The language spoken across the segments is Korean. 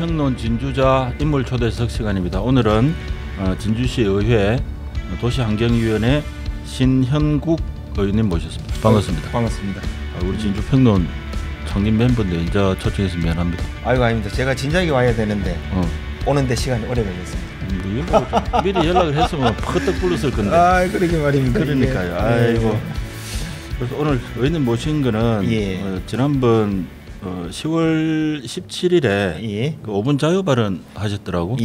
평론 진주자 인물 초대석 시간입니다. 오늘은 진주시 의회 도시환경위원회 신현국 의원님 모셨습니다. 반갑습니다. 반갑습니다. 우리 진주 평론 창립 멤버인데 이제 초청해서 미안합니다. 아이고 아닙니다. 제가 진작에 와야 되는데 오는데 시간이 오래 걸렸습니다. 미리 연락을 했으면 퍼뜩 불렀을 건데. 아 그러게 말입니다. 그러니까요. 아이고. 그래서 오늘 의원님 모신 거는 지난번 10월 17일에 그 5분 자유 발언 하셨더라고.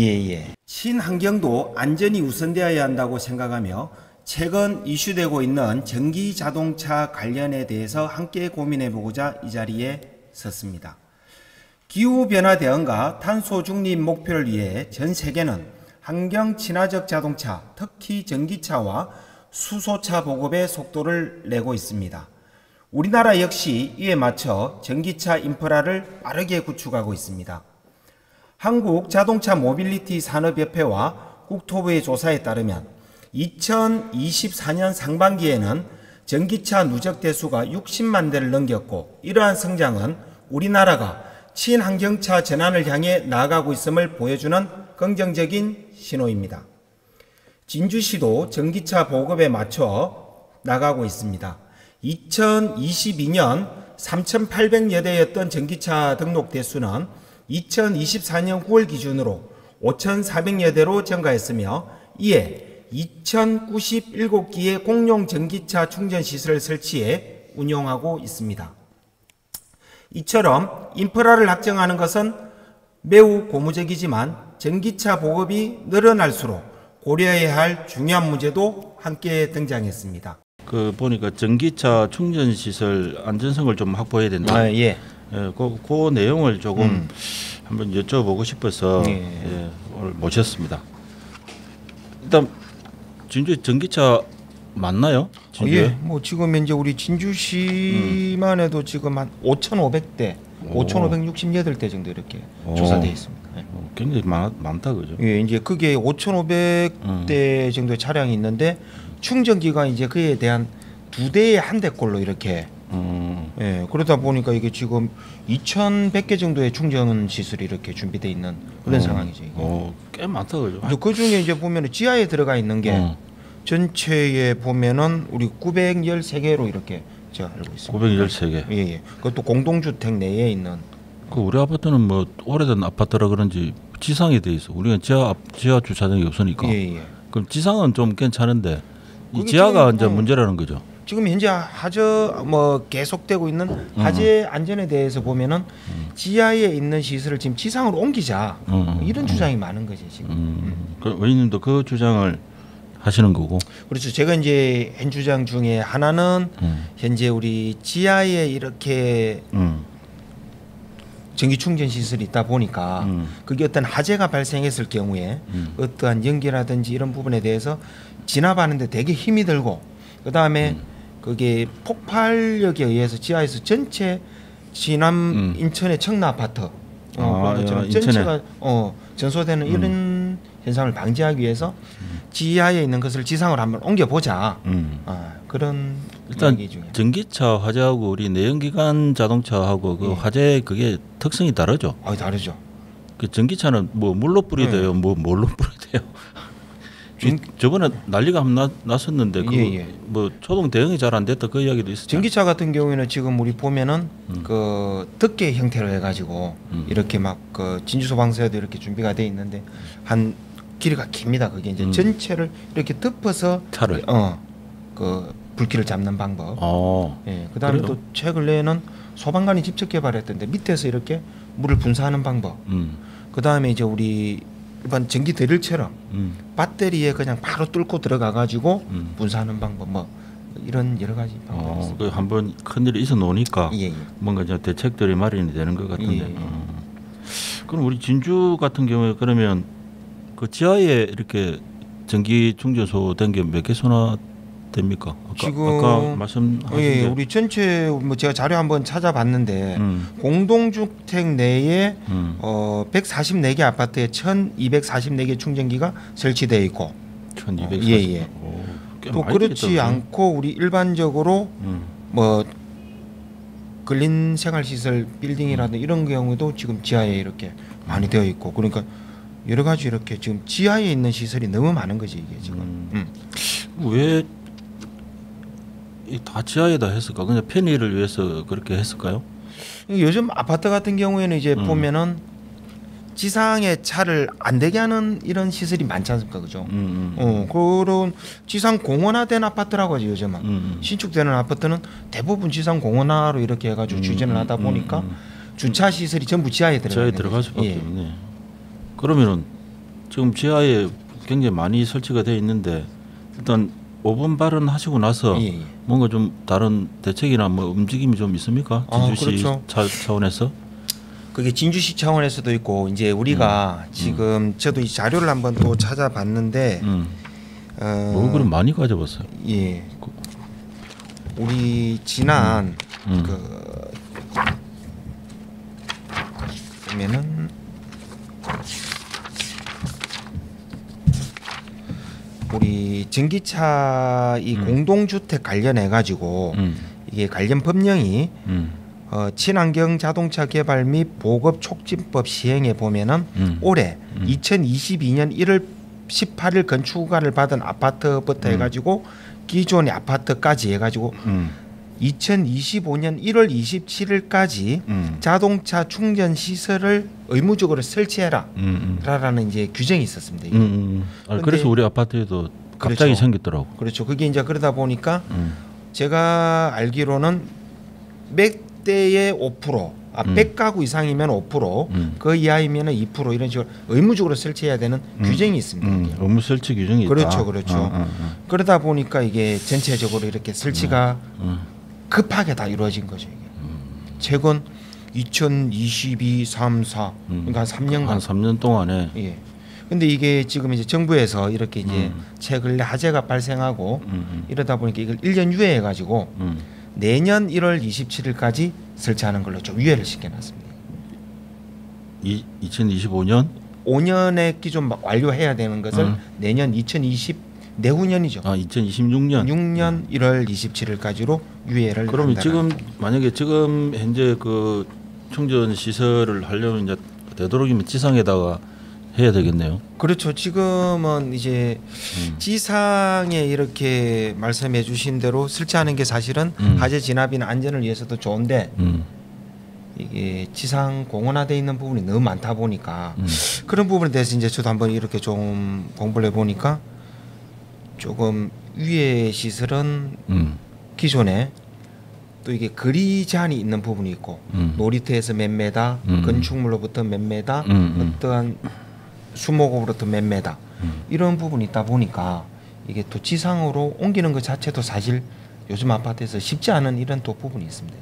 친환경도 안전이 우선되어야 한다고 생각하며 최근 이슈되고 있는 전기 자동차 관련에 대해서 함께 고민해보고자 이 자리에 섰습니다. 기후변화 대응과 탄소 중립 목표를 위해 전 세계는 환경 친화적 자동차, 특히 전기차와 수소차 보급의 속도를 내고 있습니다. 우리나라 역시 이에 맞춰 전기차 인프라를 빠르게 구축하고 있습니다. 한국자동차 모빌리티 산업협회와 국토부의 조사에 따르면 2024년 상반기에는 전기차 누적 대수가 60만 대를 넘겼고, 이러한 성장은 우리나라가 친환경차 전환을 향해 나아가고 있음을 보여주는 긍정적인 신호입니다. 진주시도 전기차 보급에 맞춰 나가고 있습니다. 2022년 3,800여 대였던 전기차 등록 대수는 2024년 9월 기준으로 5,400여 대로 증가했으며, 이에 2,097기의 공용 전기차 충전시설을 설치해 운용하고 있습니다. 이처럼 인프라를 확정하는 것은 매우 고무적이지만 전기차 보급이 늘어날수록 고려해야 할 중요한 문제도 함께 등장했습니다. 그 보니까 전기차 충전 시설 안전성을 좀 확보해야 된다. 그 내용을 조금 한번 여쭤보고 싶어서 오늘 모셨습니다. 일단 진주에 전기차 많나요? 뭐 지금 현재 우리 진주시만 해도 지금 한 5,500대, 5,568대 정도 이렇게 조사되어 있습니다. 굉장히 많다, 그죠? 이제 그게 5,500대 정도의 차량이 있는데 충전기가 이제 그에 대한 2대에 1대꼴로 이렇게 그러다 보니까 이게 지금 2,100개 정도의 충전 시설이 이렇게 준비되어 있는 그런 상황이죠. 이게. 꽤 많다, 그죠? 그 중에 이제 보면은 지하에 들어가 있는 게 전체에 보면은 우리 913개로 이렇게 제가 알고 있습니다. 913개. 그것도 공동주택 내에 있는. 그 우리 아파트는 뭐 오래된 아파트라 그런지 지상이 돼 있어. 우리가 지하 주차장이 없으니까. 그럼 지상은 좀 괜찮은데 이 지하가 이제 문제라는 거죠. 지금 현재 계속되고 있는 화재 안전에 대해서 보면은 지하에 있는 시설을 지금 지상으로 옮기자 이런 주장이 많은 거지 지금. 그 의원님도 그 주장을 하시는 거고. 그렇죠. 제가 이제 한 주장 중에 하나는 현재 우리 지하에 이렇게 전기 충전 시설이 있다 보니까 그게 어떤 화재가 발생했을 경우에 어떠한 연기라든지 이런 부분에 대해서 진압하는데 되게 힘이 들고, 그 다음에 그게 폭발력에 의해서 지하에서 전체 지남 인천의 청라 아파트 전체가 전소되는 이런 현상을 방지하기 위해서 지하에 있는 것을 지상으로 한번 옮겨보자. 그런 일단 전기차 화재하고 우리 내연기관 자동차하고 그 화재 그게 특성이 다르죠. 다르죠. 그 전기차는 뭐 물로 뿌리대요, 뭐 뭘로 뿌리대요. 저번에 난리가 한번 났었는데 뭐 초동 대응이 잘 안 됐다 그 이야기도 있었죠. 전기차 같은 경우에는 지금 우리 보면은 그 덮개 형태로 해가지고 이렇게 막 그 진주소방서에도 이렇게 준비가 돼 있는데 한 길이가 깁니다. 그게 이제 전체를 이렇게 덮어서 차를 그 불길을 잡는 방법. 그다음에 그래요? 또 최근에는 소방관이 직접 개발했던데 밑에서 이렇게 물을 분사하는 방법. 그다음에 이제 우리 일반 전기 드릴처럼 배터리에 그냥 바로 뚫고 들어가 가지고 분사하는 방법, 뭐 이런 여러 가지 방법이 있습니다. 그 한번 큰 일이 있어 놓으니까 뭔가 이제 대책들이 마련이 되는 것 같은데. 그럼 우리 진주 같은 경우에 그러면 그 지하에 이렇게 전기 충전소 된 게 몇 개소나 됩니까? 아까 말씀하신 게 우리 전체 뭐 제가 자료 한번 찾아봤는데 공동주택 내에 144개 아파트에 1,244개 충전기가 설치되어 있고 1,240. 또 그렇지 않고 우리 일반적으로 뭐 근린 생활시설 빌딩이라든 이런 경우도 지금 지하에 이렇게 많이 되어 있고 그러니까 여러 가지 이렇게 지금 지하에 있는 시설이 너무 많은 거지 이게 지금. 왜 다 지하에다 했을까? 그냥 편의를 위해서 그렇게 했을까요? 요즘 아파트 같은 경우에는 이제 보면은 지상에 차를 안 되게 하는 이런 시설이 많지 않습니까, 그죠? 그런 지상 공원화된 아파트라고 하죠 요즘은. 신축되는 아파트는 대부분 지상 공원화로 이렇게 해가지고 추진을 하다 보니까 주차 시설이 전부 지하에 들어갈 수밖에 없네. 그러면은 지금 지하에 굉장히 많이 설치가 되어 있는데 일단 5분 발언하시고 나서 뭔가 좀 다른 대책이나 뭐 움직임이 좀 있습니까? 진주시 그렇죠. 차원에서? 그게 진주시 차원에서도 있고 이제 우리가 지금 저도 이 자료를 한번 또 찾아봤는데 그럼 많이 가져봤어요. 예. 우리 지난 보면은 우리 전기차 이 공동주택 관련해 가지고 이게 관련 법령이 친환경 자동차 개발 및 보급 촉진법 시행에 보면은 올해 2022년 1월 18일 건축 허가를 받은 아파트부터 해가지고 기존의 아파트까지 해가지고 2025년 1월 27일까지 자동차 충전 시설을 의무적으로 설치해라 라는 이제 규정이 있었습니다. 그래서 우리 아파트에도 갑자기 그렇죠. 생겼더라고. 그렇죠. 그게 이제 그러다 보니까 제가 알기로는 몇 대에 5%, 100가구 이상이면 5%, 그 이하이면 2% 이런 식으로 의무적으로 설치해야 되는 규정이 있습니다. 의무 설치 규정이 있다. 그렇죠. 그러다 보니까 이게 전체적으로 이렇게 설치가 급하게 다 이루어진 거죠. 이게. 최근 2022, 3, 4 그러니까 한 3년간 한 3년 동안에. 예. 근데 이게 지금 이제 정부에서 이렇게 이제 최근에 화재가 발생하고 이러다 보니까 이걸 1년 유예해 가지고 내년 1월 27일까지 설치하는 걸로 좀 유예를 시켜놨습니다. 2025년? 5년의 기존 완료해야 되는 것을 내년 2020 내후년이죠. 2026년. 6년 1월 27일까지로 유예를. 그러면 한다는. 지금 만약에 지금 현재 그 충전 시설을 하려면 이제 되도록이면 지상에다가 해야 되겠네요. 그렇죠. 지금은 이제 지상에 이렇게 말씀해 주신 대로 설치하는 게 사실은 화재 진압이나 안전을 위해서도 좋은데 이게 지상 공원화되어 있는 부분이 너무 많다 보니까 그런 부분에 대해서 이제 저도 한번 이렇게 좀 공부를 해보니까 조금 위에 시설은 기존에 또 이게 거리 제한이 있는 부분이 있고 놀이터에서 몇 메다, 건축물로부터 몇 메다, 어떠한 수목으로부터 몇 메다 이런 부분이 있다 보니까 이게 또 지상으로 옮기는 것 자체도 사실 요즘 아파트에서 쉽지 않은 이런 또 부분이 있습니다.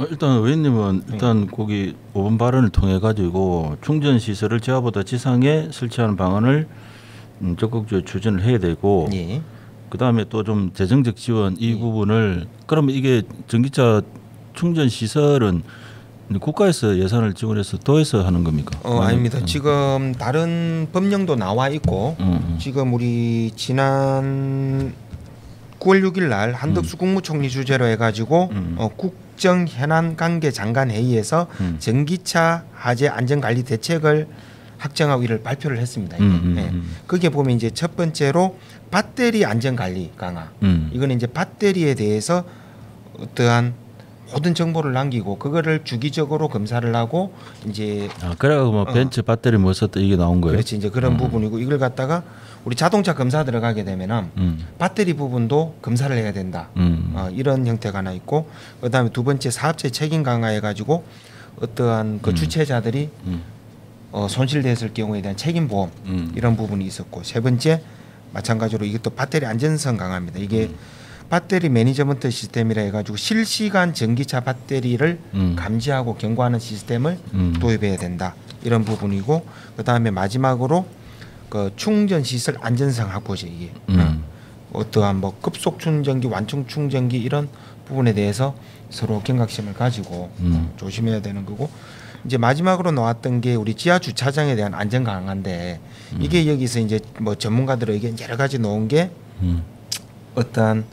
일단 의원님은 일단 거기 5분 발언을 통해 가지고 충전 시설을 지하보다 지상에 설치하는 방안을 적극적으로 추진을 해야 되고 그 다음에 또 좀 재정적 지원 이 부분을 그러면 이게 전기차 충전 시설은 국가에서 예산을 지원해서 더해서 하는 겁니까? 아닙니다. 지금 다른 법령도 나와 있고 지금 우리 지난 9월 6일 날 한덕수 국무총리 주재로 해가지고 국정 현안 관계 장관 회의에서 전기차 화재 안전관리 대책을 확정하고 이를 발표를 했습니다. 거기에 보면 이제 첫 번째로 배터리 안전관리 강화. 이거는 이제 배터리에 대해서 어떠한 모든 정보를 남기고 그거를 주기적으로 검사를 하고 이제 그래가 뭐 벤츠 배터리 뭐 썼다 이게 나온 거예요. 그렇지 이제 그런 부분이고 이걸 갖다가 우리 자동차 검사 들어가게 되면은 배터리 부분도 검사를 해야 된다. 이런 형태가 하나 있고 그다음에 두 번째 사업체 책임 강화해 가지고 어떠한 그 주체자들이 손실됐을 경우에 대한 책임 보험 이런 부분이 있었고 세 번째 마찬가지로 이것도 배터리 안전성 강화입니다. 이게 배터리 매니저먼트 시스템이라 해가지고 실시간 전기차 배터리를 감지하고 경고하는 시스템을 도입해야 된다 이런 부분이고 그 다음에 마지막으로 그 충전 시설 안전성 확보제 이게 어떠한 뭐 급속 충전기, 완충 충전기 이런 부분에 대해서 서로 경각심을 가지고 조심해야 되는 거고 이제 마지막으로 나왔던 게 우리 지하 주차장에 대한 안전 강화인데 이게 여기서 이제 뭐 전문가들의 의견 여러 가지 놓은 게 어떠한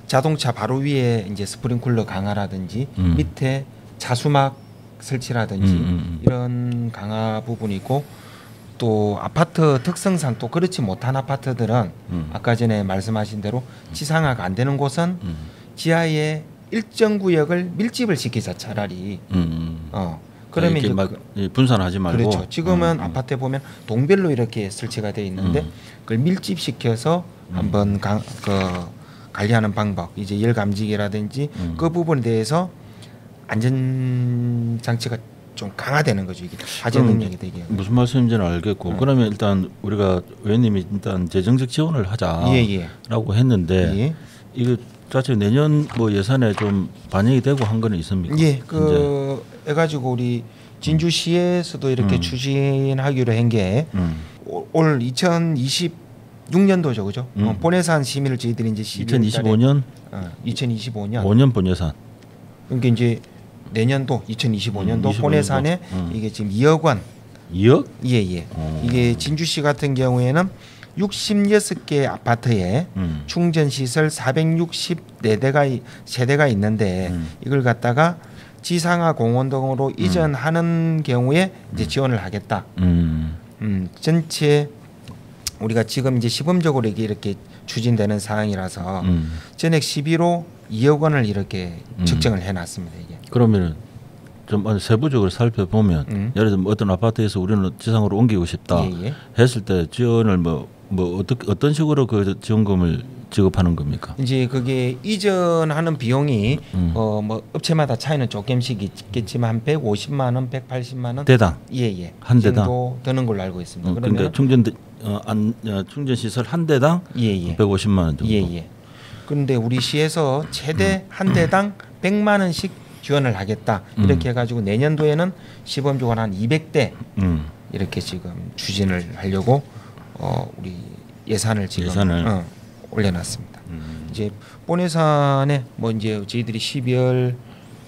자동차 바로 위에 이제 스프링클러 강화라든지 밑에 자수막 설치라든지 이런 강화 부분이고 또 아파트 특성상 또 그렇지 못한 아파트들은 아까 전에 말씀하신 대로 지상화가 안 되는 곳은 지하에 일정 구역을 밀집을 시키자 차라리. 그러면 이제 막 분산하지 말고. 그렇죠. 지금은 아파트에 보면 동별로 이렇게 설치가 되어 있는데 그걸 밀집시켜서 한번 관리하는 방법, 이제 열 감지기라든지 그 부분에 대해서 안전 장치가 좀 강화되는 거죠. 이게 화재 능력이 되게. 무슨 말씀인지는 알겠고 그러면 일단 우리가 의원님이 일단 재정적 지원을 하자라고 했는데 이거 자체 내년 뭐 예산에 좀 반영이 되고 한 거는 있습니까? 예, 그 해가지고 우리 진주시에서도 이렇게 추진하기로 한 게 올 2026년도죠, 그죠? 본예산 심의를 저희들이 이제 2025년 2025년 5년 본예산. 그러니까 이제 내년도 2025년도 본예산에 이게 지금 2억 원. 2억? 예. 이게 진주시 같은 경우에는 66개 아파트에 충전 시설 464대가 세대가 있는데 이걸 갖다가 지상화 공원 등으로 이전하는 경우에 이제 지원을 하겠다. 전체 우리가 지금 이제 시범적으로 이렇게 추진되는 사항이라서 전액 시비로 2억 원을 이렇게 측정을 해놨습니다. 이게. 그러면은 좀 세부적으로 살펴보면 예를 들면 어떤 아파트에서 우리는 지상으로 옮기고 싶다 했을 때 지원을 뭐 어떤 식으로 그 지원금을 지급하는 겁니까? 이제 그게 이전하는 비용이 뭐 업체마다 차이는 조금씩 있겠지만 한 150만 원, 180만 원 대당. 예. 한 대당 정도 드는 걸로 알고 있습니다. 그러니까 충전 시설 한 대당 150만 원 정도. 예. 그런데 우리 시에서 최대 한 대당 100만 원씩 지원을 하겠다. 이렇게 해가지고 내년도에는 시범적으로 한 200대 이렇게 지금 추진을 하려고 우리 예산을 지금 올려놨습니다. 이제 본예산에 뭐 이제 저희들이 12월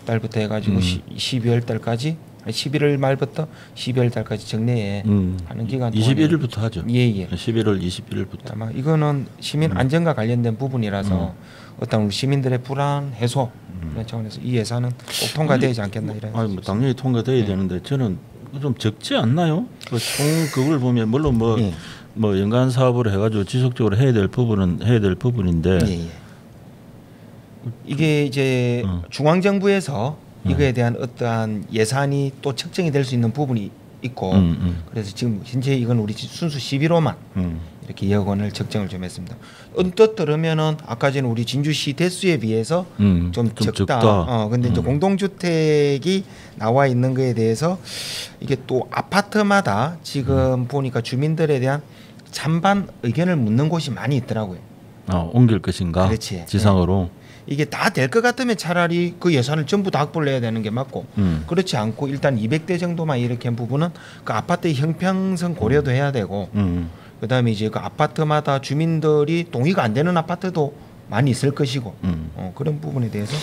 달부터 해가지고 12월 달까지 11월 말부터 12월 달까지 정례에 하는 기간 동안 21일부터 하죠. 예. 11월 21일부터. 아마 이거는 시민 안전과 관련된 부분이라서 어떤 우리 시민들의 불안 해소 그런 차원에서 이 예산은 꼭 통과되지 않겠나 이런. 뭐 당연히 통과돼야 되는데 저는 좀 적지 않나요? 그걸 보면 물론 뭐 연간 사업으로 해가지고 지속적으로 해야 될 부분은 해야 될 부분인데 이게 이제 중앙정부에서 이거에 대한 어떠한 예산이 또 책정이 될 수 있는 부분이 있고 그래서 지금 현재 이건 우리 순수 11호만 이렇게 2억 원을 책정을 좀 했습니다. 언뜻 들으면은 아까 전에 우리 진주시 대수에 비해서 좀 적다. 근데 이제 공동주택이 나와 있는 거에 대해서 이게 또 아파트마다 지금 보니까 주민들에 대한 찬반 의견을 묻는 곳이 많이 있더라고요. 옮길 것인가? 그렇지. 지상으로. 이게 다 될 것 같으면 차라리 그 예산을 전부 다 확보를 해야 되는 게 맞고 그렇지 않고 일단 200대 정도만 이렇게 한 부분은 그 아파트의 형평성 고려도 해야 되고 그다음에 이제 그 아파트마다 주민들이 동의가 안 되는 아파트도 많이 있을 것이고 그런 부분에 대해서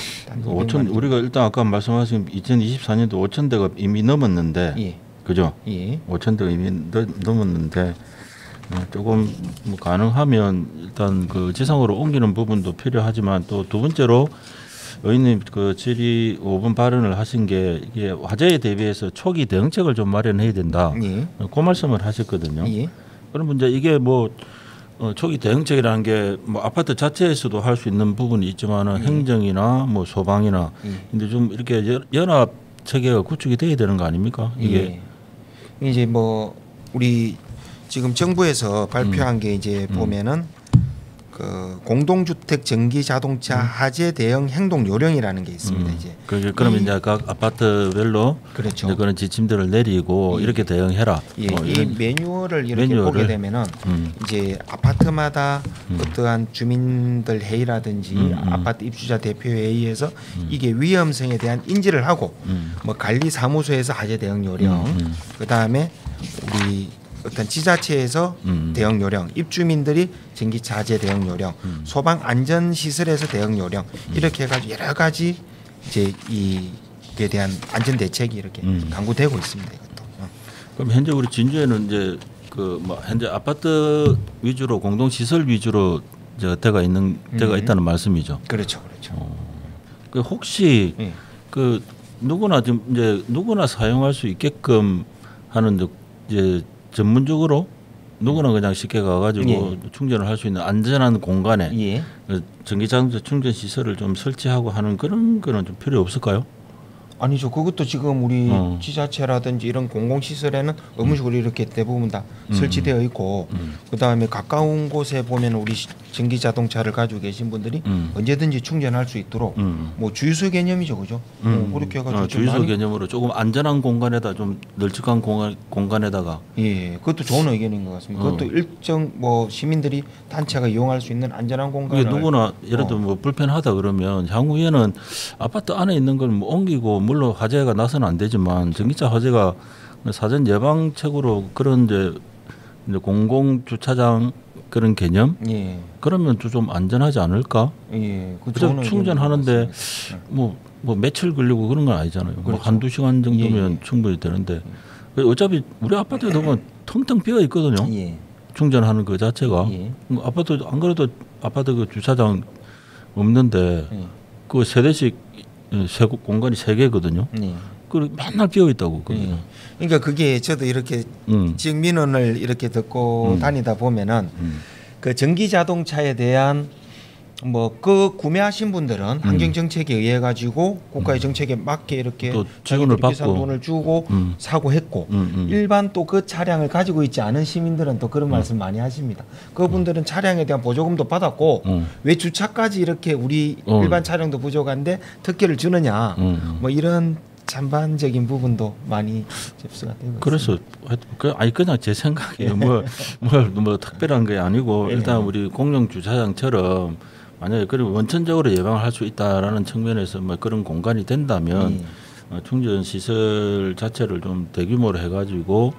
5천 우리가 일단 아까 말씀하신 2024년도 5,000대가 이미 넘었는데 그죠? 5,000대가 이미 넘었는데 조금 뭐 가능하면 일단 그 지상으로 옮기는 부분도 필요하지만 또 두 번째로 의원님 그 질의 5분 발언을 하신 게 이게 화재에 대비해서 초기 대응책을 좀 마련해야 된다. 그 말씀을 하셨거든요. 그럼 이제 이게 뭐 초기 대응책이라는 게 뭐 아파트 자체에서도 할 수 있는 부분이 있지만은 행정이나 뭐 소방이나 근데 좀 이렇게 연합 체계가 구축이 돼야 되는 거 아닙니까? 이게 이제 뭐 우리 지금 정부에서 발표한 게 이제 보면은 그 공동주택 전기 자동차 화재 대응 행동 요령이라는 게 있습니다. 이제 그러면 이제 각 아파트별로 그렇죠. 이제 그런 지침들을 내리고 이렇게 대응해라. 이 매뉴얼을 이렇게 보게 되면은 이제 아파트마다 어떠한 주민들 회의라든지 아파트 입주자 대표 회의에서 이게 위험성에 대한 인지를 하고 뭐 관리 사무소에서 화재 대응 요령, 그 다음에 우리 어떤 지자체에서 대응 요령, 입주민들이 전기차 화재 대응 요령, 소방 안전 시설에서 대응 요령 이렇게 해가지고 여러 가지 이제 이에 대한 안전 대책이 이렇게 강구되고 있습니다. 이것도. 그럼 현재 우리 진주에는 이제 그 뭐 현재 아파트 위주로 공동 시설 위주로 데가 있는 데가 있다는 말씀이죠. 그렇죠, 그렇죠. 그 혹시 그 누구나 좀 이제 누구나 사용할 수 있게끔 하는 이제 전문적으로 누구나 그냥 쉽게 가가지고 충전을 할 수 있는 안전한 공간에 전기자동차 충전 시설을 좀 설치하고 하는 그런 거는 좀 필요 없을까요? 아니죠. 그것도 지금 우리 지자체라든지 이런 공공시설에는 의무적으로 이렇게 대부분 다 설치되어 있고 그다음에 가까운 곳에 보면 우리 전기자동차를 가지고 계신 분들이 언제든지 충전할 수 있도록 뭐 주유소 개념이죠, 그죠? 그렇게 해가지고 주유소 개념으로 조금 안전한 공간에다 좀 널찍한 공간에다가 그것도 좋은 의견인 것 같습니다. 그것도 일정 뭐 시민들이 단체가 이용할 수 있는 안전한 공간을 누구나 예를 들어 뭐 불편하다 그러면 향후에는 아파트 안에 있는 걸 뭐 옮기고 물론 화재가 나서는 안 되지만 전기차 화재가 사전 예방책으로 그런 이제 공공 주차장 그런 개념 그러면 좀 안전하지 않을까? 그죠? 충전하는데 뭐 며칠 걸리고 그런 건 아니잖아요. 그렇죠. 뭐 한두 시간 정도면 충분히 되는데 어차피 우리 아파트에도 보면 텅텅 비어 있거든요. 충전하는 그 자체가 아파트 안 그래도 아파트 그 주차장 없는데 그 세대씩 공간이 3개거든요. 그리고 맨날 비어 있다고. 그러니까 그게 저도 이렇게 지역 민원을 이렇게 듣고 다니다 보면은 그 전기 자동차에 대한 뭐 그 구매하신 분들은 환경 정책에 의해 가지고 국가의 정책에 맞게 이렇게 또 지원을 받고 비싼 돈을 주고 사고 했고 일반 또 그 차량을 가지고 있지 않은 시민들은 또 그런 말씀 많이 하십니다. 그분들은 차량에 대한 보조금도 받았고 왜 주차까지 이렇게 우리 일반 차량도 부족한데 특혜를 주느냐 뭐 이런 전반적인 부분도 많이 접수가 되고 그래서 아니 그냥 제 생각이에요. 뭐 특별한 게 아니고 일단 우리 공영 주차장처럼 만약에 그리고 원천적으로 예방을 할 수 있다라는 측면에서 뭐 그런 공간이 된다면 충전 시설 자체를 좀 대규모로 해가지고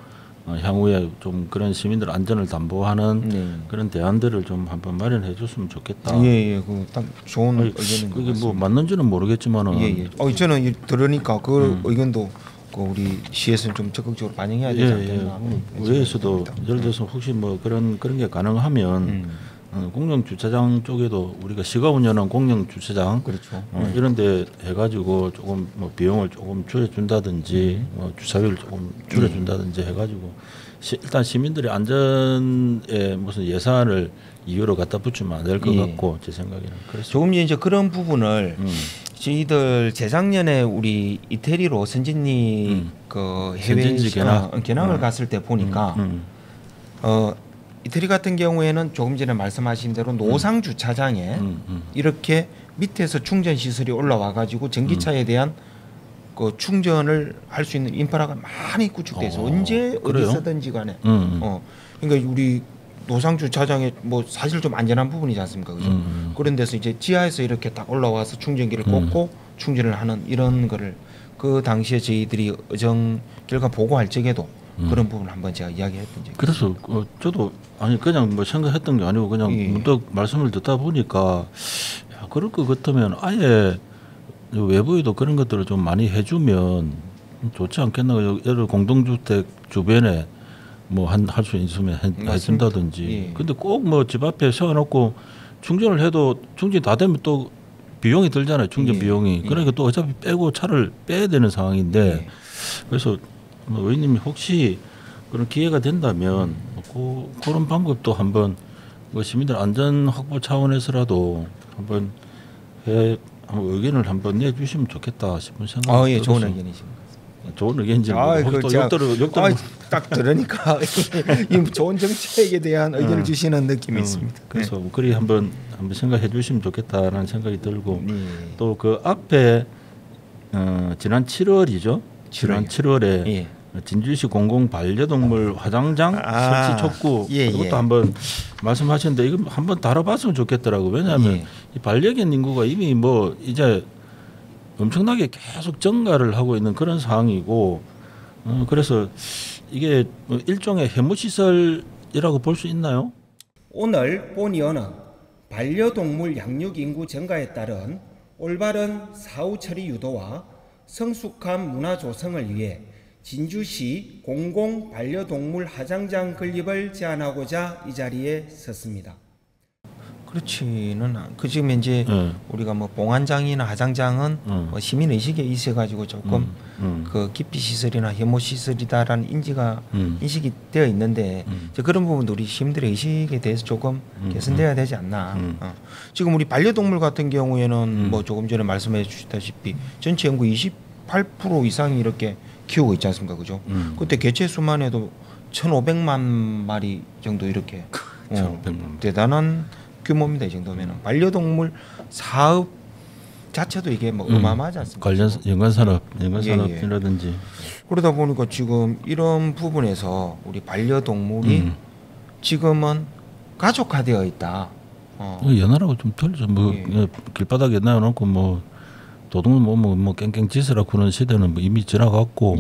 향후에 좀 그런 시민들 안전을 담보하는 그런 대안들을 좀 한번 마련해 줬으면 좋겠다. 그 딱 좋은 의견인 것 그게 같습니다. 뭐 맞는지는 모르겠지만은. 저는 들으니까 그 의견도 그 우리 시에서는 좀 적극적으로 반영해야 되지 않겠나. 의회에서도 예를 들어서 혹시 뭐 그런 게 가능하면. 공영 주차장 쪽에도 우리가 시가 운영한 공영 주차장 그렇죠. 이런데 해가지고 조금 뭐 비용을 조금 줄여준다든지 주차비를 조금 줄여준다든지 해가지고 일단 시민들의 안전에 무슨 예산을 이유로 갖다 붙이면 안 될 것 같고 제 생각에는 그래서 조금 이제 그런 부분을 저희들 재작년에 우리 이태리로 선진리 그 해외 견학을 갔을 때 보니까 이태리 같은 경우에는 조금 전에 말씀하신 대로 노상 주차장에 이렇게 밑에서 충전 시설이 올라와 가지고 전기차에 대한 그 충전을 할 수 있는 인프라가 많이 구축돼서 언제 어디서든지 간에 그러니까 우리 노상 주차장에 뭐 사실 좀 안전한 부분이지 않습니까, 그죠? 그런 데서 이제 지하에서 이렇게 딱 올라와서 충전기를 꽂고 충전을 하는 이런 거를 그 당시에 저희들이 의정 결과 보고할 적에도 그런 부분 한번 제가 이야기했던 적이 그래서 저도 아니 그냥 뭐 생각했던 게 아니고 그냥 문득 말씀을 듣다 보니까 야, 그럴 것 같으면 아예 외부에도 그런 것들을 좀 많이 해주면 좋지 않겠나. 예를 들어 공동주택 주변에 뭐 할 수 있으면 해준다든지. 근데 꼭 뭐 집 앞에 세워놓고 충전을 해도 충전이 다 되면 또 비용이 들잖아요. 충전 비용이. 그러니까 또 어차피 빼고 차를 빼야 되는 상황인데 그래서 뭐 의원님이 혹시 그런 기회가 된다면 그런 방법도 한번 뭐 시민들 안전 확보 차원에서라도 한번 의견을 한번 내주시면 좋겠다 싶은 생각이 좋은 의견이십니다. 좋은 의견인지 딱 들으니까 이 좋은 정책에 대한 의견을 주시는 느낌이 있습니다. 그래서 그리 한번 생각해 주시면 좋겠다라는 생각이 들고 또 그 앞에 지난 7월이죠. 지난 7월에 진주시 공공 반려동물 화장장 설치 촉구 그것도 한번 말씀하셨는데 이거 한번 다뤄봤으면 좋겠더라고. 왜냐하면 이 반려견 인구가 이미 뭐 이제 엄청나게 계속 증가를 하고 있는 그런 상황이고 그래서 이게 일종의 해무시설이라고 볼 수 있나요? 오늘 본의원은 반려동물 양육 인구 증가에 따른 올바른 사후 처리 유도와 성숙한 문화 조성을 위해 진주시 공공 반려동물 화장장 건립을 제안하고자 이 자리에 섰습니다. 그렇지는 그 지금 이제 우리가 뭐 봉안장이나 하장장은 뭐 시민 의식에 있어 가지고 조금 그 기피 시설이나 혐오 시설이다라는 인식이 되어 있는데 이제 그런 부분도 우리 시민들의 의식에 대해서 조금 개선돼야 되지 않나. 지금 우리 반려동물 같은 경우에는 뭐 조금 전에 말씀해 주셨다시피 전체 인구 28% 이상이 이렇게 키우고 있지 않습니까, 그죠? 그때 개체 수만 해도 1,500만 마리 정도 이렇게 1,500만 대단한 규모입니다. 이 정도면은 반려동물 사업 자체도 이게 뭐 어마어마하지 않습니까? 관련 연관산업이라든지 그러다 보니까 지금 이런 부분에서 우리 반려동물이 지금은 가족화되어 있다. 연하라고 좀 틀리죠. 뭐 길바닥에 놔놓고 뭐 도둑을 뭐 깽깽 짖으라고 그런 시대는 뭐 이미 지나갔고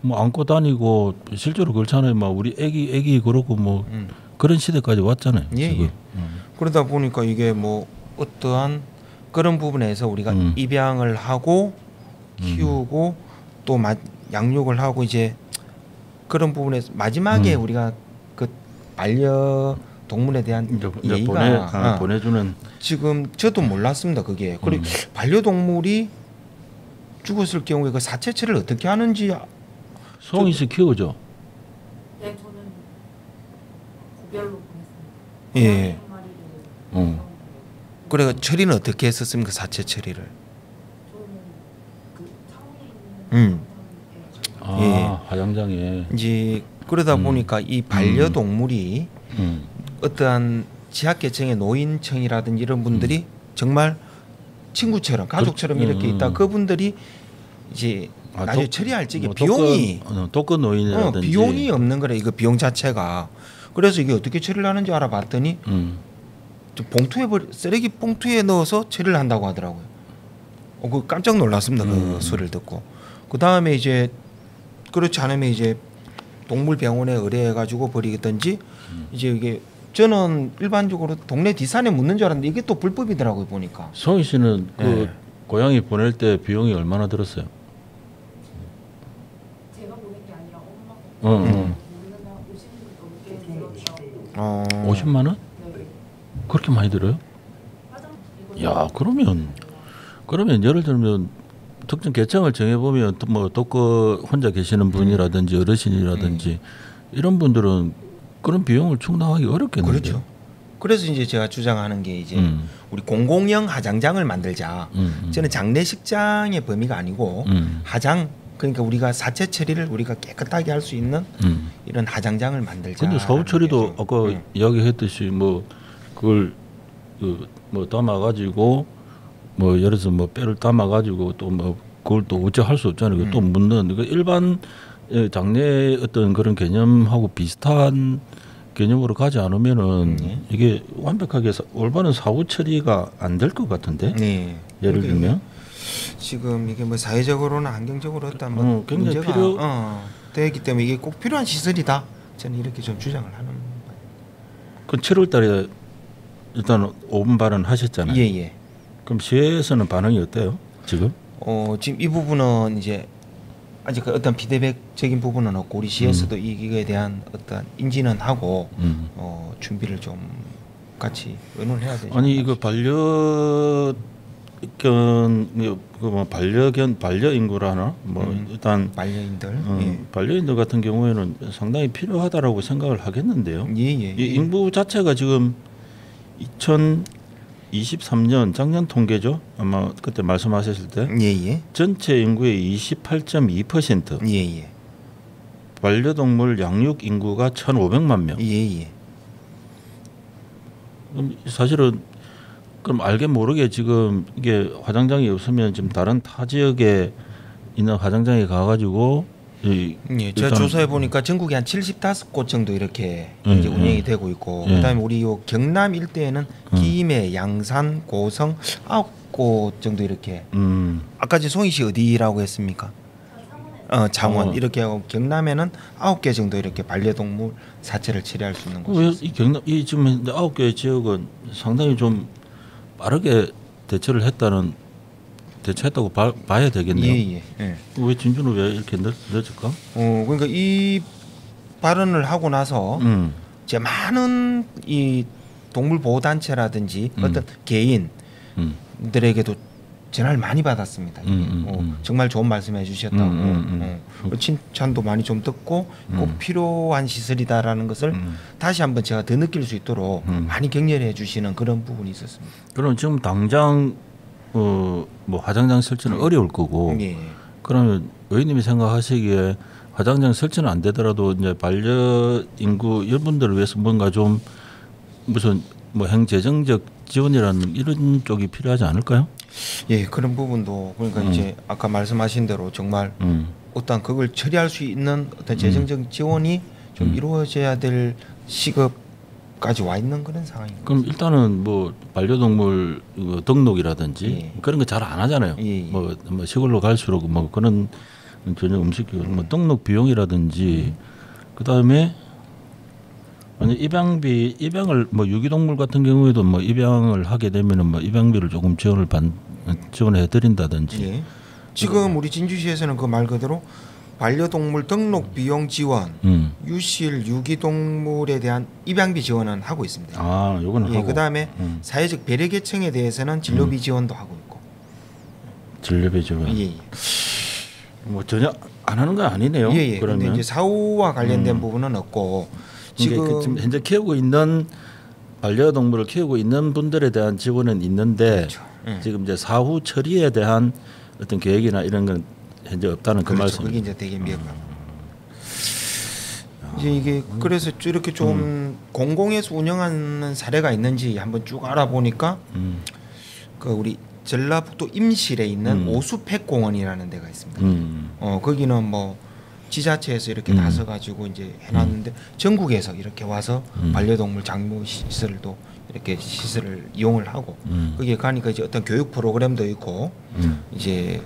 뭐 안고 다니고 실제로 그렇잖아요. 막 우리 애기 그렇고 뭐 그런 시대까지 왔잖아요. 지금. 그러다 보니까 이게 뭐 어떠한 그런 부분에서 우리가 입양을 하고 키우고 또 양육을 하고 이제 그런 부분에서 마지막에 우리가 그 반려동물에 대한 예의가 보내주는 지금 저도 몰랐습니다. 그게 그리고 반려동물이 죽었을 경우에 그 사체 처리를 어떻게 하는지 송이 씨 키우죠? 네, 저는 구별로 보냈습니다. 예. 그래 처리는 어떻게 했었습니까? 사체 처리를. 저는 그 창원에 있는 화장장에 이제 그러다 보니까 이 반려동물이 어떠한 지하계층의 노인층이라든지 이런 분들이 정말 친구처럼 가족처럼 이렇게 있다. 그분들이 이제 나중에 처리할 적에 뭐 비용이 독거 노인이라든지 비용이 없는 거래. 이거 비용 자체가. 그래서 이게 어떻게 처리를 하는지 알아봤더니 봉투에 쓰레기 봉투에 넣어서 처리를 한다고 하더라고요. 그 깜짝 놀랐습니다. 그 소리를 듣고. 그 다음에 이제 그렇지 않으면 이제 동물병원에 의뢰해가지고 버리겠든지 이제 이게 저는 일반적으로 동네 뒷산에 묻는 줄 알았는데 이게 또 불법이더라고요 보니까. 송희 씨는 그 고양이 보낼 때 비용이 얼마나 들었어요? 제가 보낸 게 아니라 엄마가 모르는 50분 넘게 들었다고. 50만 원? 네. 그렇게 많이 들어요? 야 그러면 예를 들면 특정 계층을 정해 보면 뭐 독거 혼자 계시는 분이라든지 어르신이라든지 이런 분들은 그런 비용을 충당하기 어렵겠는데요. 그렇죠. 그래서 이제 제가 주장하는 게 이제 우리 공공형 하장장을 만들자. 저는 장례식장의 범위가 아니고 하장 그러니까 우리가 사체 처리를 우리가 깨끗하게 할 수 있는 이런 하장장을 만들자. 근데 사후 처리도 아까 이야기했듯이 뭐 그걸 뭐 담아 가지고 뭐 예를 들어서 뭐 뼈를 담아 가지고 또 뭐 그걸 또 어째 할 수 없잖아요. 또 묻는 그 일반 장례 어떤 그런 개념하고 비슷한 개념으로 가지 않으면은 이게 완벽하게 올바른 사후 처리가 안 될 것 같은데. 예를 들면 지금 이게 뭐 사회적으로나 환경적으로 어떤 뭐 굉장히 문제가 되기 때문에 이게 꼭 필요한 시설이다. 저는 이렇게 좀 주장을 하는. 그 7월달에 일단 5분 발언 하셨잖아요. 예. 그럼 시에서는 반응이 어때요? 지금? 지금 이 부분은 이제 아직 그 어떤 피드백적인 부분은 없고 우리 시에서도 이거에 대한 어떤 인지는 하고 준비를 좀 같이 의논을 해야 되죠. 아니 이거 반려인구라나 뭐 일단 반려인들 반려인들 같은 경우에는 상당히 필요하다라고 생각을 하겠는데요. 이 인구 자체가 지금 2023년 작년 통계죠. 아마 그때 말씀하셨을 때 전체 인구의 28.2%. 반려동물 양육 인구가 1,500만 명. 그럼 사실은 그럼 알게 모르게 지금 이게 화장장이 없으면 지금 다른 타 지역에 있는 화장장에 가가지고 제가 조사해 보니까 전국에 한 75곳 정도 이렇게 이제 운영이 되고 있고 그다음에 우리 요 경남 일대에는 김해, 양산, 고성 9곳 정도 이렇게 아까 제 송희 씨 어디라고 했습니까? 창원 이렇게 하고 경남에는 9개 정도 이렇게 반려동물 사체를 처리할 수 있는 곳이 있습니다. 이 지금 9개 지역은 상당히 좀 빠르게 대처했다고 봐야 되겠네요. 왜 진주는 왜 이렇게 늦을까? 그러니까 이 발언을 하고 나서 이제 많은 이 동물 보호 단체라든지 어떤 개인들에게도 전화를 많이 받았습니다. 정말 좋은 말씀해 주셨다고 칭찬도 많이 좀 듣고 꼭 필요한 시설이다라는 것을 다시 한번 제가 더 느낄 수 있도록 많이 격려해 주시는 그런 부분이 있었습니다. 그럼 지금 당장 뭐 화장장 설치는 어려울 거고 예. 그러면 의원님이 생각하시기에 화장장 설치는 안 되더라도 이제 반려 인구 이분들을 위해서 뭔가 좀 무슨 뭐 행재정적 지원이라는 이런 쪽이 필요하지 않을까요? 예, 그런 부분도 그러니까 이제 아까 말씀하신 대로 정말 어떤 그걸 처리할 수 있는 어떤 재정적 지원이 좀 이루어져야 될 시급까지 와 있는 그런 상황입니다. 그럼 일단은 뭐 반려동물 등록이라든지 예. 그런 거 잘 안 하잖아요. 예. 뭐 시골로 갈수록 뭐 그런 전혀 음식이 뭐 등록 비용이라든지 그 다음에 만약 입양을 뭐 유기동물 같은 경우에도 뭐 입양을 하게 되면은 뭐 입양비를 조금 지원해 드린다든지. 예. 지금 우리 진주시에서는 그 말 그대로 반려동물 등록 비용 지원, 유실 유기동물에 대한 입양비 지원은 하고 있습니다. 아, 요거는 예, 하고. 그다음에 사회적 배려 계층에 대해서는 진료비 지원도 하고 있고. 진료비 지원. 예. 뭐 전혀 안 하는 건 아니네요. 예. 그러면 그런데 이제 사후와 관련된 부분은 없고 지금 현재 키우고 있는 반려동물을 키우고 있는 분들에 대한 지원은 있는데 그렇죠. 지금 이제 사후 처리에 대한 어떤 계획이나 이런 건 현재 없다는 그 그렇죠. 말씀. 그게 이제 되게 미흡한. 이제 이게 그래서 이렇게 좀 공공에서 운영하는 사례가 있는지 한번 쭉 알아보니까 그 우리 전라북도 임실에 있는 오수백공원이라는 데가 있습니다. 거기는 뭐 지자체에서 이렇게 나서 가지고 이제 해놨는데 전국에서 이렇게 와서 반려동물 장모 시설도 이렇게 시설을 이용을 하고 거기에 가니까 이제 어떤 교육 프로그램도 있고 이제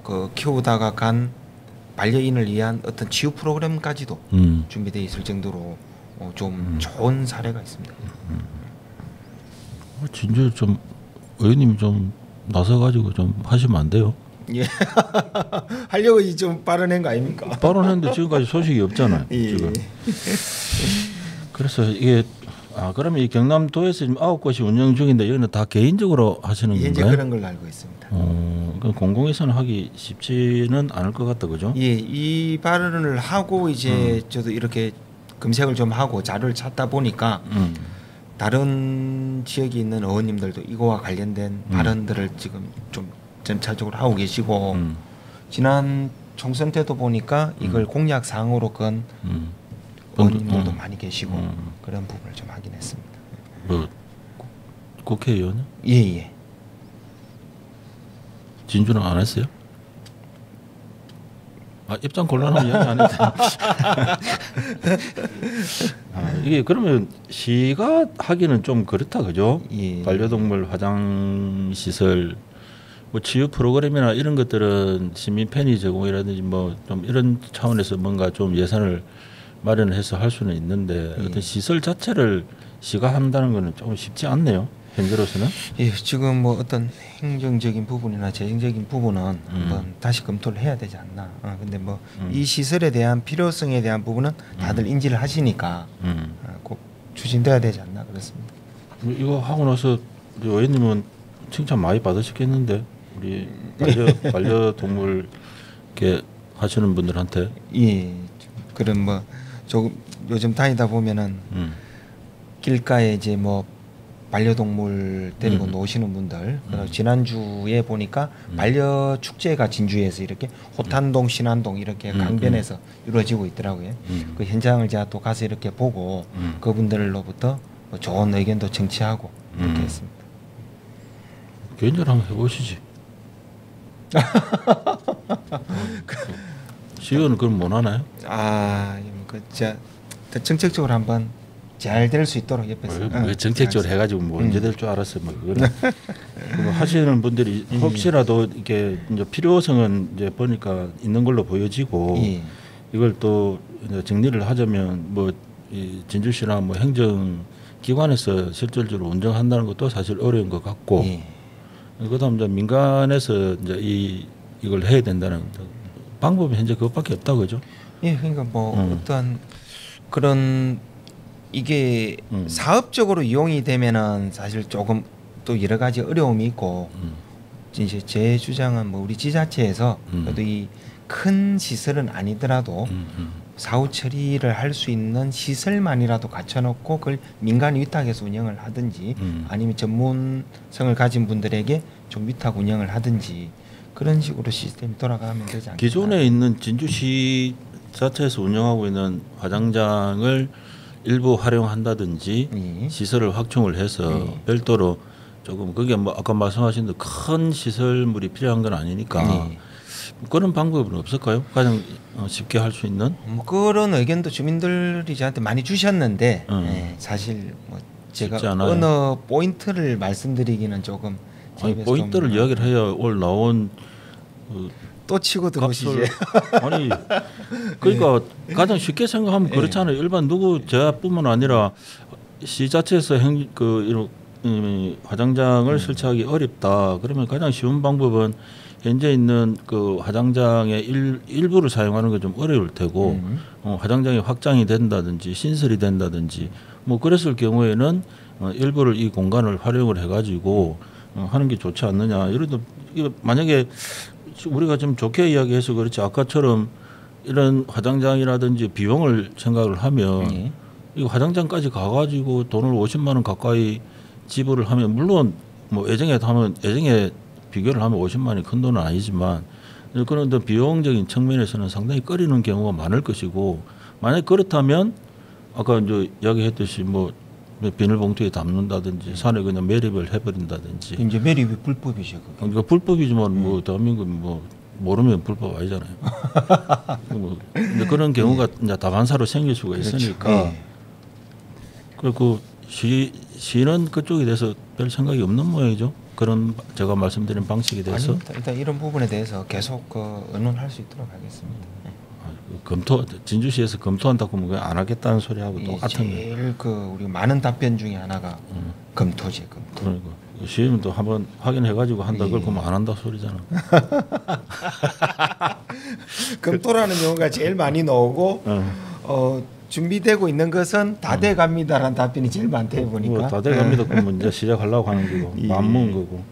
그 키우다가 간 반려인을 위한 어떤 치유 프로그램까지도 준비되어 있을 정도로 좀 좋은 사례가 있습니다. 진짜 좀 의원님 좀 나서 가지고 좀 하시면 안 돼요? 예. 하려고 좀 빠르낸 거 아닙니까? 빠른했는데 지금까지 소식이 없잖아요. 예. 지금. 그래서 이게 그러면 이 경남도에서 지금 9곳이 운영 중인데 여기는 다 개인적으로 하시는 건가요? 현재 그런 걸로 알고 있습니다. 공공에서는 하기 쉽지는 않을 것 같다, 그죠? 예, 이 발언을 하고 이제 저도 이렇게 검색을 좀 하고 자료를 찾다 보니까 다른 지역에 있는 의원님들도 이거와 관련된 발언들을 지금 좀 점차적으로 하고 계시고 지난 총선 때도 보니까 이걸 공약 사항으로 건 의원님들도 많이 계시고 그런 부분을 좀 확인했습니다. 뭐 국회의원은? 예. 진주는 안 했어요? 입장 곤란하면 얘기 안 해도 이게 그러면 시가 하기는 좀 그렇다, 그죠? 예. 반려동물 화장 시설, 뭐 치유 프로그램이나 이런 것들은 시민 편의 제공이라든지 뭐 좀 이런 차원에서 뭔가 좀 예산을 마련해서 할 수는 있는데 어떤 시설 자체를 시가 한다는 거는 조금 쉽지 않네요. 현재로서는. 예, 지금 뭐 어떤 행정적인 부분이나 재정적인 부분은 한번 다시 검토를 해야 되지 않나. 근데 뭐 이 시설에 대한 필요성에 대한 부분은 다들 인지를 하시니까 꼭 추진돼야 되지 않나 그렇습니다. 이거 하고 나서 의원님은 칭찬 많이 받으셨겠는데 우리 반려동물 이렇게 하시는 분들한테. 예, 그런 뭐 조금 요즘 다니다 보면은 길가에 이제 뭐 반려동물 데리고 노시는 분들 지난주에 보니까 반려 축제가 진주에서 이렇게 호탄동 신안동 이렇게 강변에서 이루어지고 있더라고요. 그 현장을 제가 또 가서 이렇게 보고 그분들로부터 뭐 좋은 의견도 청취하고 이렇게 했습니다. 개인적으로 한번 해보시지. 시의원은 그럼 못 하나요? 그 제가 정책적으로 한번 잘 될 수 있도록 옆에서. 왜 정책적으로 해가지고 뭐 언제 될 줄 알았어요. 뭐 그거는 그거 하시는 분들이 혹시라도 이게 이제 필요성은 이제 보니까 있는 걸로 보여지고 이걸 또 이제 정리를 하자면 뭐 이 진주시나 뭐 행정 기관에서 실질적으로 운영한다는 것도 사실 어려운 것 같고, 그다음 이제 민간에서 이제 이걸 해야 된다는 방법이 현재 그것밖에 없다, 그죠? 예, 그러니까 뭐 어떠한 그런 이게 사업적으로 이용이 되면은 사실 조금 또 여러 가지 어려움이 있고 이제 제 주장은 뭐 우리 지자체에서 그래도 이 큰 시설은 아니더라도 사후 처리를 할 수 있는 시설만이라도 갖춰놓고 그걸 민간 위탁해서 운영을 하든지 아니면 전문성을 가진 분들에게 좀 위탁 운영을 하든지 그런 식으로 시스템이 돌아가면 되지 않겠나. 기존에 있는 진주시 자체에서 운영하고 있는 화장장을 일부 활용한다든지 시설을 확충을 해서 별도로 조금 그게 뭐 아까 말씀하신 대로 큰 시설물이 필요한 건 아니니까 그런 방법은 없을까요? 가장 쉽게 할 수 있는? 뭐 그런 의견도 주민들이 저한테 많이 주셨는데 사실 뭐 제가 어느 포인트를 말씀드리기는 조금 아니, 포인트를 이야기를 해야 오늘 나온 또 치고 들어오시지. 아니 그러니까 가장 쉽게 생각하면 그렇잖아요. 일반 누구 제뿐만 아니라 시 자체에서 이런 화장장을 설치하기 어렵다. 그러면 가장 쉬운 방법은 현재 있는 그 화장장의 일부를 사용하는 게 좀 어려울 테고 화장장이 확장이 된다든지 신설이 된다든지 뭐 그랬을 경우에는 일부를 이 공간을 활용을 해가지고 하는 게 좋지 않느냐. 이래도 만약에 우리가 좀 좋게 이야기해서 그렇지 아까처럼 이런 화장장이라든지 비용을 생각을 하면 이 화장장까지 가가지고 돈을 50만 원 가까이 지불을 하면 물론 뭐 애정에 비교를 하면 50만 원이 큰 돈은 아니지만 그런 비용적인 측면에서는 상당히 꺼리는 경우가 많을 것이고 만약 그렇다면 아까 이제 이야기했듯이 뭐 비닐봉투에 담는다든지 산에 그냥 매립을 해버린다든지 이제 매립이 불법이죠. 그러니까 불법이지만 뭐 대한민국 뭐 모르면 불법 아니잖아요. 뭐 근데 그런 경우가 이제 다반사로 생길 수가 있으니까 그리고 시는 그쪽에 대해서 별 생각이 없는 모양이죠. 그런 제가 말씀드린 방식에 대해서 아니, 일단 이런 부분에 대해서 계속 의논할 수 있도록 하겠습니다. 검토 진주시에서 검토한다고 하면 그냥 안 하겠다는 소리하고 똑같은 거예요. 제일 우리 많은 답변 중에 하나가 검토지 검토. 그러니까 시는 또 한번 확인해가지고 한다 그러면 안 한다 소리잖아. 검토라는 용어가 제일 많이 나오고 준비되고 있는 것은 다 돼갑니다라는 답변이 제일 많대 보니까. 다 돼갑니다. 그러면 이제 시작하려고 하는 거고 마음먹은 거고.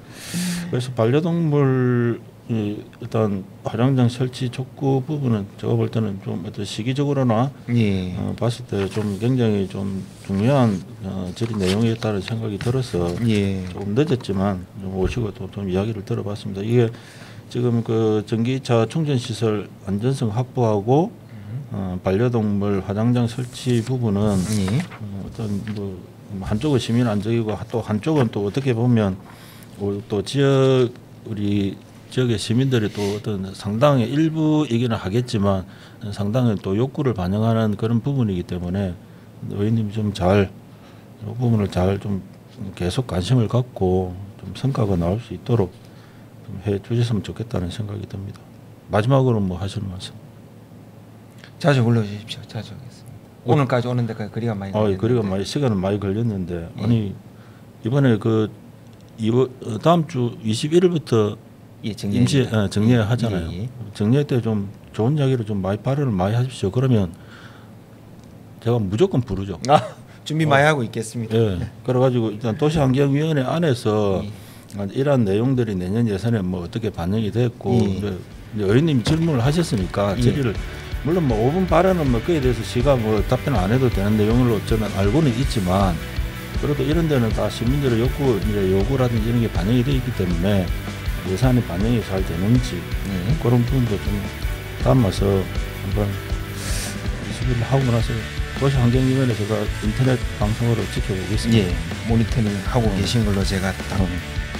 그래서 반려동물 일단 화장장 설치 촉구 부분은 제가 볼 때는 좀 어떤 시기적으로나 봤을 때 좀 굉장히 좀 중요한 질의 내용이었다는 생각이 들어서 조금 늦었지만 좀 오시고 또 좀 이야기를 들어봤습니다. 이게 지금 그 전기차 충전 시설 안전성 확보하고 반려동물 화장장 설치 부분은 어떤 뭐 한쪽은 시민 안정이고 또 한쪽은 또 어떻게 보면 또 우리 지역의 시민들이 또 어떤 상당히 일부이기는 하겠지만 상당히 또 욕구를 반영하는 그런 부분이기 때문에 의원님 좀 잘 이 부분을 잘 좀 계속 관심을 갖고 좀 성과가 나올 수 있도록 좀 해 주셨으면 좋겠다는 생각이 듭니다. 마지막으로 뭐 하실 말씀? 자주 불러주십시오. 자주 하겠습니다. 오늘까지 오는 데까지 거리가 많이 걸렸는데. 거리가 많이 시간은 많이 걸렸는데 아니 이번에 다음 주 21일부터 임시 정리회 하잖아요. 정리회 때 좀 좋은 이야기를 좀 발언을 많이 하십시오. 그러면 제가 무조건 부르죠. 준비 많이 하고 있겠습니다. 그래가지고 일단 도시환경위원회 안에서 이러한 내용들이 내년 예산에 뭐 어떻게 반영이 됐고 이제 의원님이 질문을 하셨으니까 질의를 물론 뭐 5분 발언은 뭐 그에 대해서 시가 뭐 답변을 안 해도 되는 내용으로 저는 알고는 있지만 그래도 이런 데는 다 시민들의 요구라든지 이런 게 반영이 되어 있기 때문에 예산이 반영이 잘 되는지 그런 부분도 좀 담아서 한번 20일 하고 나서 도시환경위원회 제가 인터넷 방송으로 지켜보겠습니다. 모니터링 하고 계신 걸로 제가 딱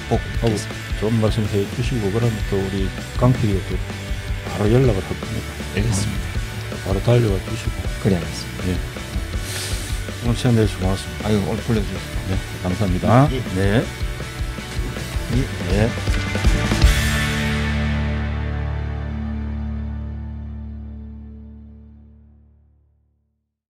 꼭 하고 좋은 말씀 해주시고 그러면 또 우리 깡피가 또 바로 연락을 할 겁니다. 알겠습니다. 바로 달려와 주시고. 그래 알겠습니다. 오늘 시간 내주셔서 고맙습니다. 오늘 불러주셔서. 감사합니다. 네.